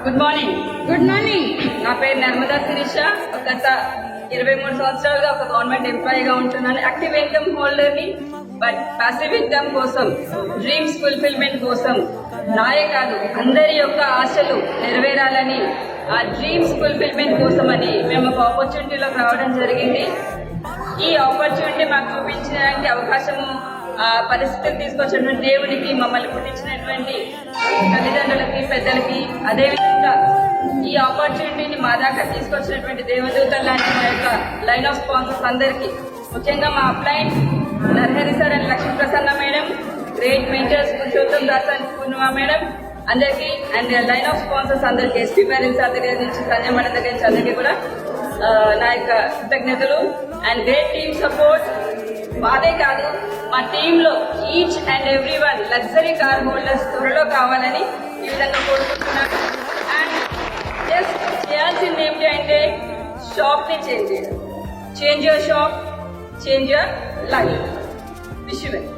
Good morning. Good morning. నా పేరు నర్మదా శిరీష. గత 23 సంవత్సరాలుగా ఒక గవర్నమెంట్ ఎంప్లాయీగా ఉంటున్నాను. యాక్టివ్ ఇన్కమ్ హోల్డర్ ని. బట్ పాసివ్ ఇన్కమ్ కోసం, డ్రీమ్స్ ఫుల్ఫిల్మెంట్ కోసం, నాయే కాదు అందరి యొక్క ఆశలు నెరవేరాలని, ఆ డ్రీమ్స్ ఫుల్ఫిల్మెంట్ కోసం అని మేము ఒక ఆపర్చునిటీలోకి రావడం జరిగింది. ఈ ఆపర్చునిటీ మాకు చూపించడానికి అవకాశము, పరిస్థితిని తీసుకొచ్చినటువంటి దేవుడికి, మమ్మల్ని పుట్టించినటువంటి తల్లిదండ్రులకి, పెద్దలకి, అదేవిధంగా ఈ ఆపర్చునిటీని మా దాకా తీసుకొచ్చినటువంటి దేవదూతలు లాంటి మా యొక్క లైన్ ఆఫ్ స్పాన్సర్స్ అందరికీ, ముఖ్యంగా మా upline Narahari sir and Lakshmi Prasanna madam, great mentors Purushottam Das and Purnima madam అందరికీ, అండ్ లైన్ ఆఫ్ స్పాన్సర్స్ అందరికీ, ఎస్పీ పేరెంట్స్ దగ్గర నుంచి, సంజయ్ మేడం దగ్గర నుంచి అందరికీ కూడా నా యొక్క కృతజ్ఞతలు. And great team support. మాదే కాదు, మా టీంలో each and every one luxury car holders త్వరలో కావాలని ఈ విధంగా కోరుకుంటున్నాను. అండ్ జస్ట్ చేయాల్సింది ఏమిటి అంటే, షాప్ ని చేంజ్ చేయాలి. Change your shop, change your life. Wish you well.